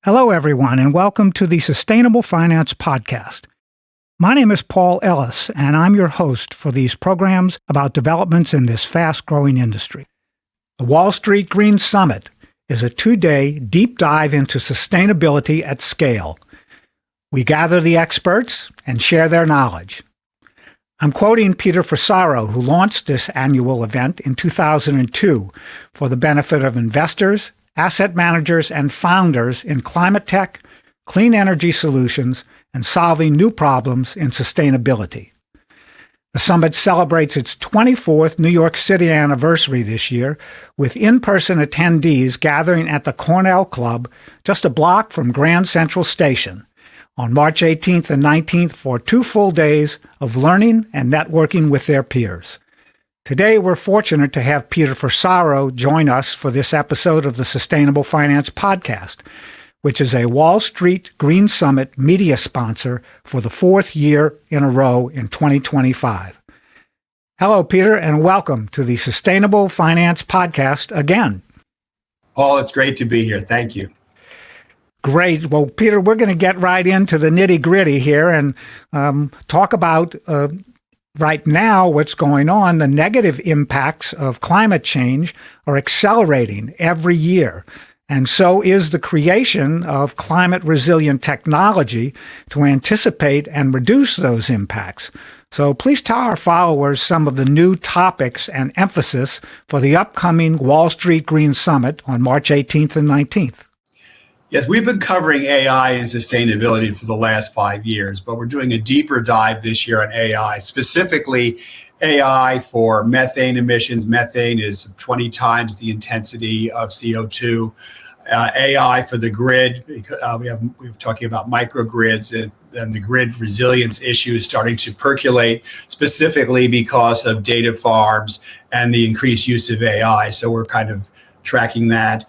Hello, everyone, and welcome to the Sustainable Finance Podcast. My name is Paul Ellis, and I'm your host for these programs about developments in this fast-growing industry. The Wall Street Green Summit is a two-day deep dive into sustainability at scale. We gather the experts and share their knowledge. I'm quoting Peter Fusaro, who launched this annual event in 2002 for the benefit of investors, asset managers, and founders in climate tech, clean energy solutions, and solving new problems in sustainability. The summit celebrates its 24th New York City anniversary this year, with in-person attendees gathering at the Cornell Club just a block from Grand Central Station on March 18th and 19th for 2 full days of learning and networking with their peers. Today, we're fortunate to have Peter Fusaro join us for this episode of the Sustainable Finance Podcast, which is a Wall Street Green Summit media sponsor for the 4th year in a row in 2025. Hello, Peter, and welcome to the Sustainable Finance Podcast again. Paul, it's great to be here. Thank you. Great. Well, Peter, we're going to get right into the nitty-gritty here and talk about right now, what's going on. The negative impacts of climate change are accelerating every year. And so is the creation of climate-resilient technology to anticipate and reduce those impacts. So please tell our followers some of the new topics and emphasis for the upcoming Wall Street Green Summit on March 18th and 19th. Yes, we've been covering AI and sustainability for the last 5 years, but we're doing a deeper dive this year on AI, specifically AI for methane emissions. Methane is 20 times the intensity of CO2. AI for the grid. We're talking about microgrids, and the grid resilience issue is starting to percolate, specifically because of data farms and the increased use of AI. So we're kind of tracking that.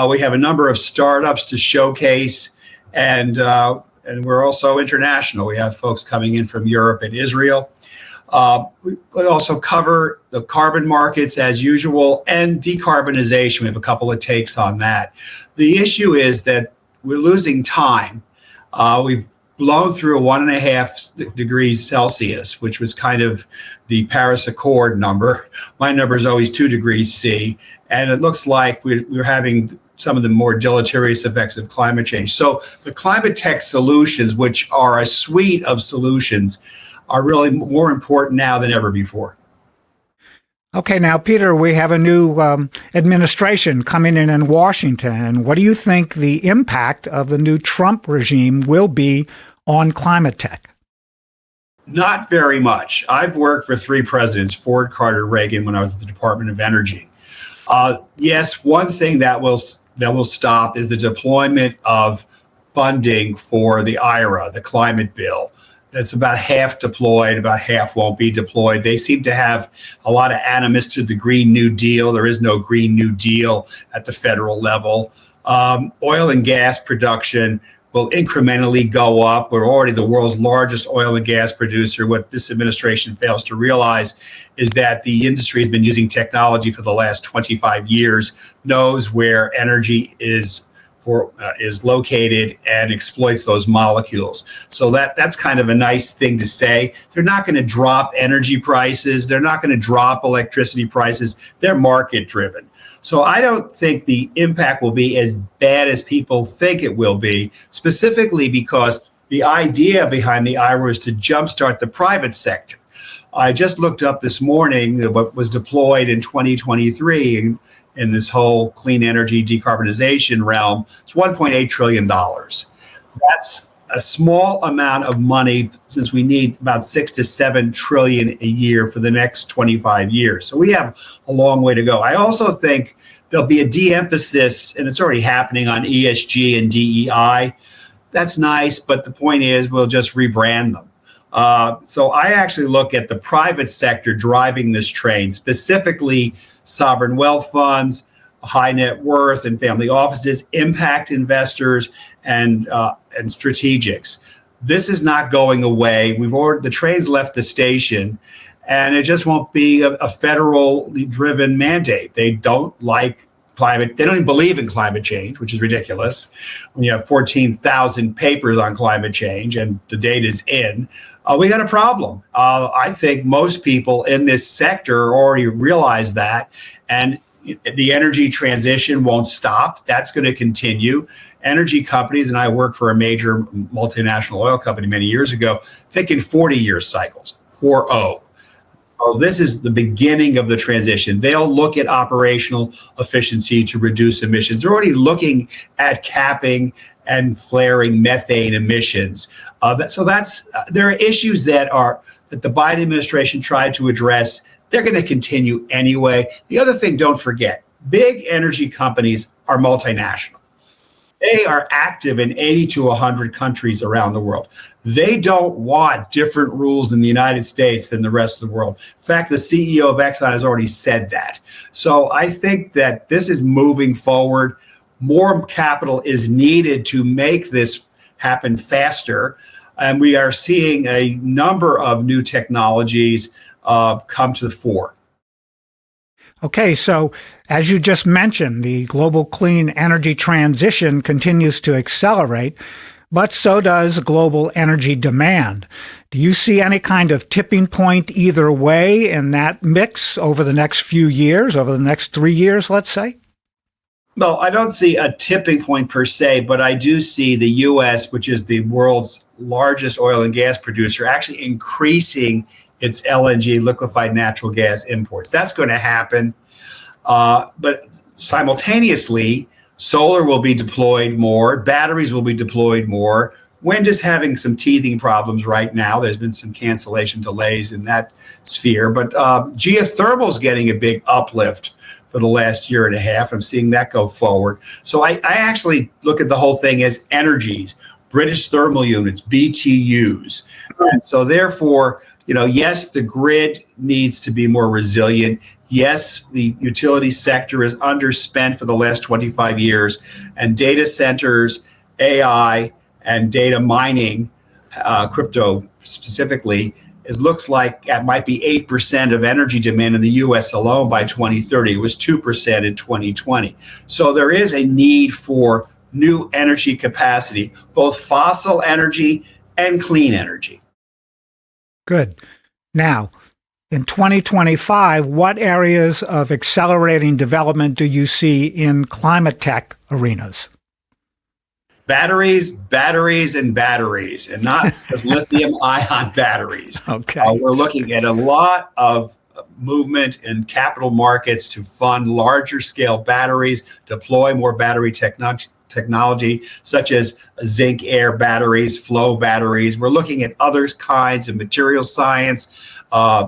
We have a number of startups to showcase, and we're also international. We have folks coming in from Europe and Israel. We could also cover the carbon markets as usual and decarbonization. We have a couple of takes on that. The issue is that we're losing time. We've blown through 1.5 degrees Celsius, which was kind of the Paris Accord number. My number is always 2 degrees C, and it looks like we're having some of the more deleterious effects of climate change. So the climate tech solutions, which are a suite of solutions, are really more important now than ever before. Okay, now, Peter, we have a new administration coming in Washington. What do you think the impact of the new Trump regime will be on climate tech? Not very much. I've worked for 3 presidents, Ford, Carter, Reagan, when I was at the Department of Energy. Yes, one thing that will stop is the deployment of funding for the IRA, the climate bill. That's about half deployed, about half won't be deployed. They seem to have a lot of animus to the Green New Deal. There is no Green New Deal at the federal level. Oil and gas production will incrementally go up. We're already the world's largest oil and gas producer. What this administration fails to realize is that the industry has been using technology for the last 25 years, knows where energy is located and exploits those molecules. So that's kind of a nice thing to say. They're not going to drop energy prices. They're not going to drop electricity prices. They're market driven. So I don't think the impact will be as bad as people think it will be, specifically because the idea behind the IRA is to jumpstart the private sector. I just looked up this morning what was deployed in 2023 in this whole clean energy decarbonization realm. It's $1.8 trillion. That's a small amount of money, since we need about 6 to 7 trillion a year for the next 25 years. So we have a long way to go. I also think there'll be a de-emphasis, and it's already happening, on ESG and DEI. That's nice, but the point is we'll just rebrand them. So I actually look at the private sector driving this train, specifically sovereign wealth funds, high net worth and family offices, impact investors, and strategics. This is not going away. The train's left the station, and it just won't be a federally driven mandate. They don't like climate. They don't even believe in climate change, which is ridiculous. When you have 14,000 papers on climate change and the data's in, we got a problem. I think most people in this sector already realize that, and the energy transition won't stop. That's going to continue. Energy companies, and I worked for a major multinational oil company many years ago, think in 40-year cycles, 4-0. Oh, this is the beginning of the transition. They'll look at operational efficiency to reduce emissions. They're already looking at capping and flaring methane emissions. There are issues that the Biden administration tried to address. They're going to continue anyway. The other thing, don't forget, big energy companies are multinational. They are active in 80 to 100 countries around the world. They don't want different rules in the United States than the rest of the world. In fact, the CEO of Exxon has already said that. So I think that this is moving forward. More capital is needed to make this happen faster. And we are seeing a number of new technologies come to the fore. Okay, so as you just mentioned, the global clean energy transition continues to accelerate, but so does global energy demand. Do you see any kind of tipping point either way in that mix over the next few years, over the next 3 years, let's say? Well, I don't see a tipping point per se, but I do see the U.S., which is the world's largest oil and gas producer, actually increasing its LNG, liquefied natural gas imports. That's going to happen. But simultaneously, solar will be deployed more, batteries will be deployed more. Wind is having some teething problems right now. There's been some cancellation delays in that sphere, but geothermal is getting a big uplift for the last year and a half. I'm seeing that go forward. So I actually look at the whole thing as energies, British thermal units, BTUs. And so therefore, yes, the grid needs to be more resilient. Yes, the utility sector is underspent for the last 25 years, and data centers, AI, and data mining, crypto specifically, looks like it might be 8% of energy demand in the U.S. alone by 2030. It was 2% in 2020. So there is a need for new energy capacity, both fossil energy and clean energy. Good. Now, in 2025, what areas of accelerating development do you see in climate tech arenas? Batteries, and not just lithium-ion batteries. Okay. We're looking at a lot of movement in capital markets to fund larger scale batteries, deploy more battery technology, such as zinc air batteries, flow batteries. We're looking at other kinds of material science.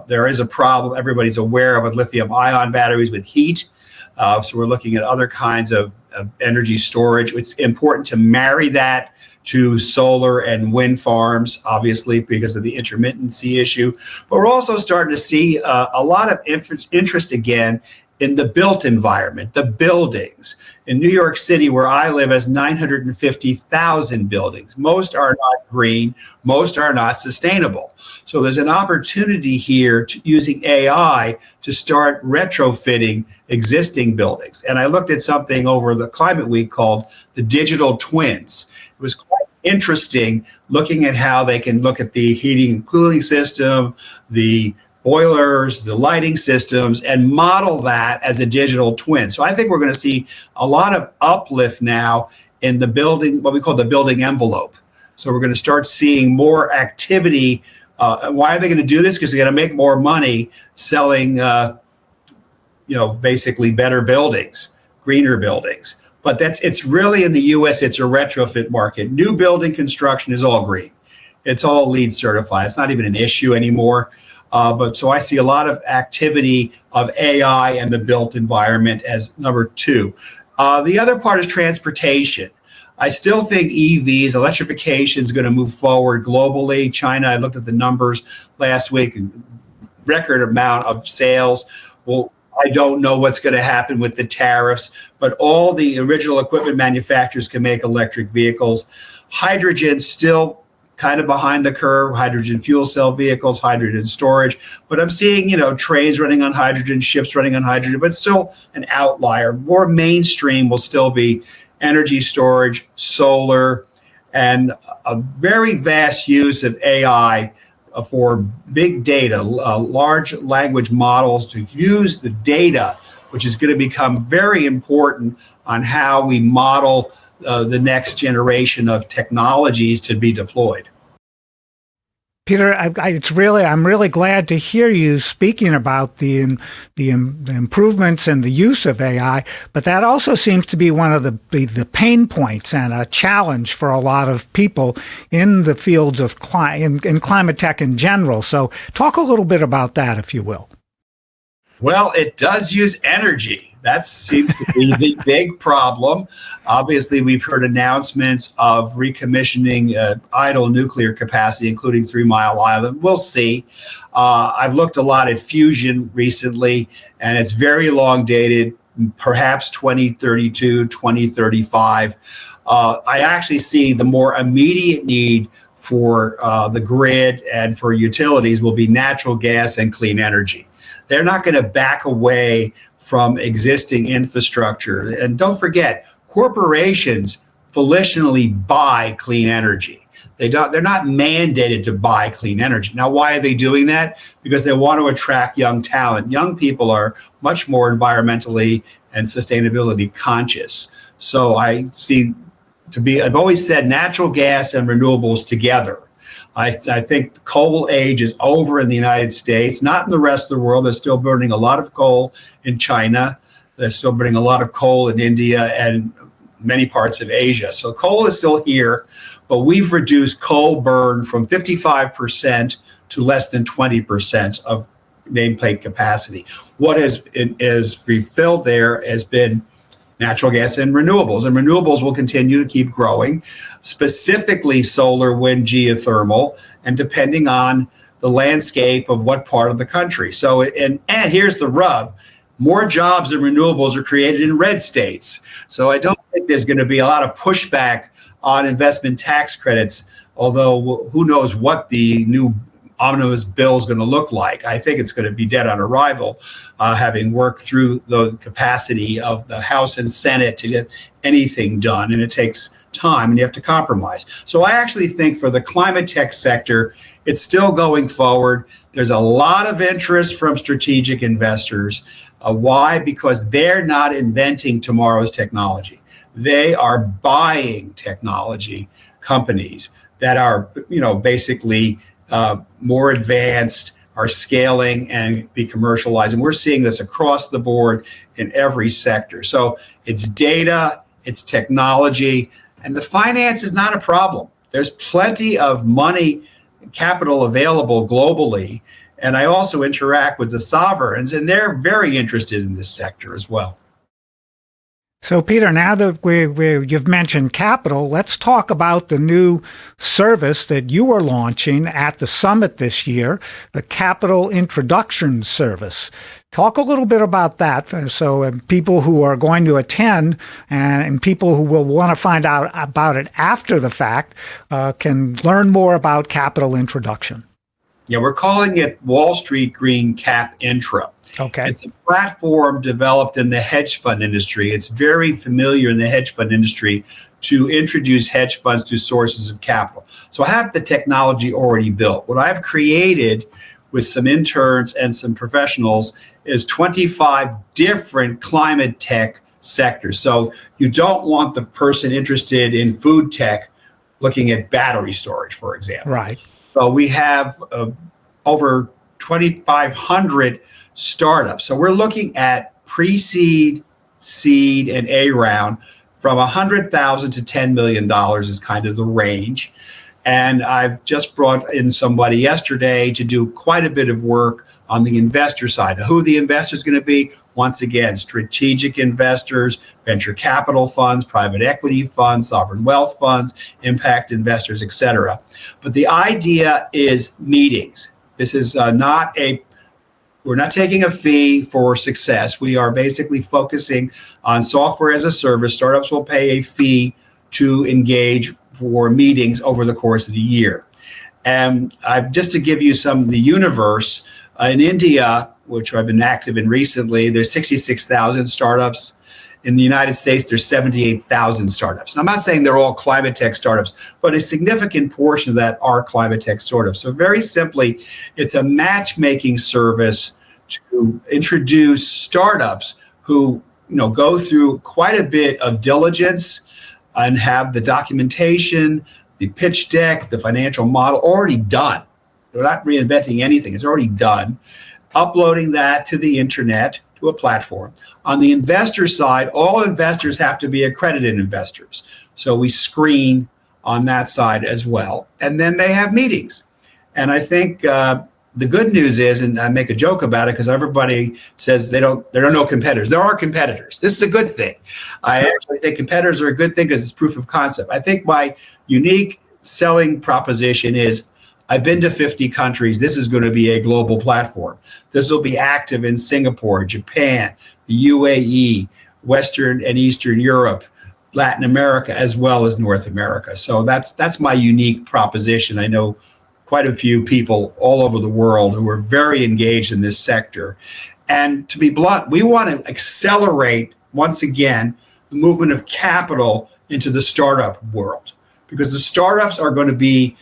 There is a problem everybody's aware of with lithium-ion batteries with heat. So we're looking at other kinds of energy storage. It's important to marry that to solar and wind farms, obviously, because of the intermittency issue. But we're also starting to see a lot of interest again in the built environment, the buildings. In New York City, where I live, has 950,000 buildings. Most are not green, most are not sustainable. So there's an opportunity here using AI to start retrofitting existing buildings. And I looked at something over the Climate Week called the digital twins. It was quite interesting looking at how they can look at the heating and cooling system, the boilers, the lighting systems, and model that as a digital twin. So I think we're going to see a lot of uplift now in the building, what we call the building envelope. So we're going to start seeing more activity. Why are they going to do this? Because they're going to make more money selling, basically better buildings, greener buildings. But it's really in the U.S., it's a retrofit market. New building construction is all green. It's all LEED certified. It's not even an issue anymore. But so I see a lot of activity of AI and the built environment as number two. The other part is transportation. I still think EVs, electrification, is going to move forward globally. China, I looked at the numbers last week, record amount of sales. Well, I don't know what's going to happen with the tariffs, but all the original equipment manufacturers can make electric vehicles. Hydrogen still kind of behind the curve, hydrogen fuel cell vehicles, hydrogen storage. But I'm seeing, trains running on hydrogen, ships running on hydrogen, but still an outlier. More mainstream will still be energy storage, solar, and a very vast use of AI for big data, large language models to use the data, which is going to become very important on how we model the next generation of technologies to be deployed. Peter, I'm really glad to hear you speaking about the improvements and the use of AI, but that also seems to be one of the pain points and a challenge for a lot of people in the fields of in climate tech in general. So talk a little bit about that, if you will. Well, it does use energy. That seems to be the big problem. Obviously, we've heard announcements of recommissioning idle nuclear capacity, including 3 Mile Island. We'll see. I've looked a lot at fusion recently, and it's very long dated, perhaps 2032, 2035. I actually see the more immediate need for the grid and for utilities will be natural gas and clean energy. They're not going to back away from existing infrastructure. And don't forget, corporations volitionally buy clean energy. They're not mandated to buy clean energy. Now, why are they doing that? Because they want to attract young talent. Young people are much more environmentally and sustainability conscious. So I've always said natural gas and renewables together. I think the coal age is over in the United States, not in the rest of the world. They're still burning a lot of coal in China. They're still burning a lot of coal in India and many parts of Asia. So coal is still here, but we've reduced coal burn from 55% to less than 20% of nameplate capacity. What is refilled there has been natural gas and renewables will continue to keep growing, specifically solar, wind, geothermal, and depending on the landscape of what part of the country. So, and here's the rub, more jobs and renewables are created in red states. So I don't think there's going to be a lot of pushback on investment tax credits, although who knows what the new omnibus bill is going to look like. I think it's going to be dead on arrival, having worked through the capacity of the House and Senate to get anything done, and it takes time and you have to compromise. So I actually think for the climate tech sector, it's still going forward. There's a lot of interest from strategic investors. Why? Because they're not inventing tomorrow's technology. They are buying technology companies that are, basically more advanced, are scaling and be commercialized. And we're seeing this across the board in every sector. So it's data, it's technology, and the finance is not a problem. There's plenty of money, capital available globally. And I also interact with the sovereigns, and they're very interested in this sector as well. So, Peter, now that you've mentioned capital, let's talk about the new service that you are launching at the summit this year, the Capital Introduction Service. Talk a little bit about that, so people who are going to attend and people who will want to find out about it after the fact can learn more about Capital Introduction. Yeah, we're calling it Wall Street Green Cap Intro. Okay. It's a platform developed in the hedge fund industry. It's very familiar in the hedge fund industry to introduce hedge funds to sources of capital. So I have the technology already built. What I've created with some interns and some professionals is 25 different climate tech sectors. So you don't want the person interested in food tech looking at battery storage, for example. Right. So we have over 2,500 startups. So we're looking at pre-seed, seed, and A round from $100,000 to $10 million is kind of the range. And I've just brought in somebody yesterday to do quite a bit of work on the investor side. Who the investor is going to be? Once again, strategic investors, venture capital funds, private equity funds, sovereign wealth funds, impact investors, et cetera. But the idea is meetings. This is we're not taking a fee for success. We are basically focusing on software as a service. Startups will pay a fee to engage for meetings over the course of the year. And just to give you some of the universe, in India, which I've been active in recently, there's 66,000 startups. In the United States, there's 78,000 startups. And I'm not saying they're all climate tech startups, but a significant portion of that are climate tech startups. So very simply, it's a matchmaking service to introduce startups who go through quite a bit of diligence and have the documentation, the pitch deck, the financial model already done. They're not reinventing anything. It's already done. Uploading that to the internet, to a platform. On the investor side, all investors have to be accredited investors. So we screen on that side as well. And then they have meetings. And I think the good news is, and I make a joke about it because everybody says there are no competitors. There are competitors. This is a good thing. I actually think competitors are a good thing because it's proof of concept. I think my unique selling proposition is I've been to 50 countries. This is going to be a global platform. This will be active in Singapore, Japan, the UAE, Western and Eastern Europe, Latin America, as well as North America. So that's my unique proposition. I know quite a few people all over the world who are very engaged in this sector. And to be blunt, we want to accelerate, once again, the movement of capital into the startup world, because the startups are going to be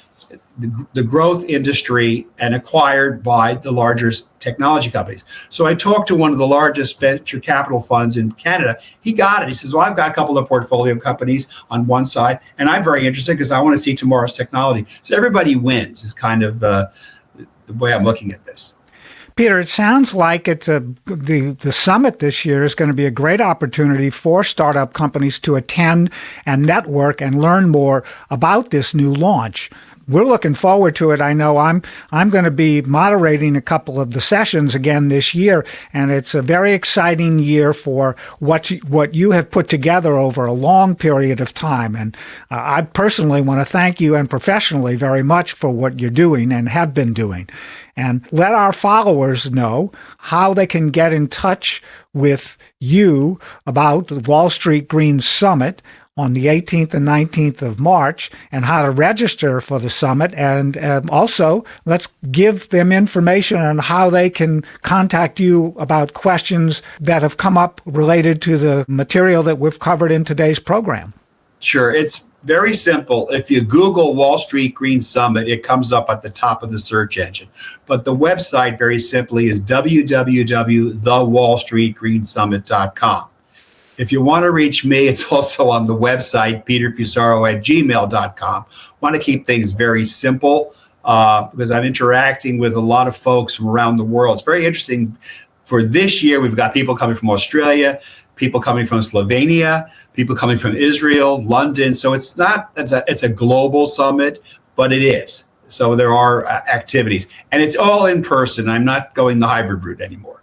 the growth industry and acquired by the largest technology companies. So I talked to one of the largest venture capital funds in Canada. He got it. He says, well, I've got a couple of portfolio companies on one side, and I'm very interested because I want to see tomorrow's technology. So everybody wins is kind of the way I'm looking at this. Peter, it sounds like the summit this year is going to be a great opportunity for startup companies to attend and network and learn more about this new launch. We're looking forward to it. I know I'm going to be moderating a couple of the sessions again this year, and it's a very exciting year for what you have put together over a long period of time. And I personally want to thank you and professionally very much for what you're doing and have been doing. And let our followers know how they can get in touch with you about the Wall Street Green Summit on the 18th and 19th of March, and how to register for the summit. And also, let's give them information on how they can contact you about questions that have come up related to the material that we've covered in today's program. Sure. It's very simple. If you Google Wall Street Green Summit, it comes up at the top of the search engine. But the website, very simply, is www.thewallstreetgreensummit.com. If you want to reach me, it's also on the website, peterfusaro@gmail.com. Want to keep things very simple because I'm interacting with a lot of folks from around the world. It's very interesting. For this year, we've got people coming from Australia, people coming from Slovenia, people coming from Israel, London. So it's a global summit, but it is. So there are activities. And it's all in person. I'm not going the hybrid route anymore.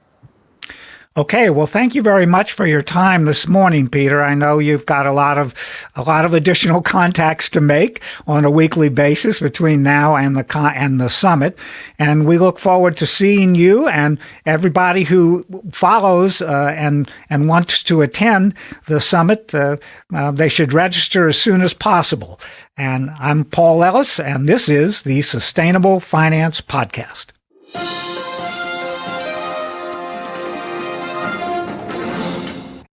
Okay, well, thank you very much for your time this morning, Peter. I know you've got a lot of additional contacts to make on a weekly basis between now and the summit, and we look forward to seeing you and everybody who follows and wants to attend the summit. They should register as soon as possible. And I'm Paul Ellis, and this is the Sustainable Finance Podcast.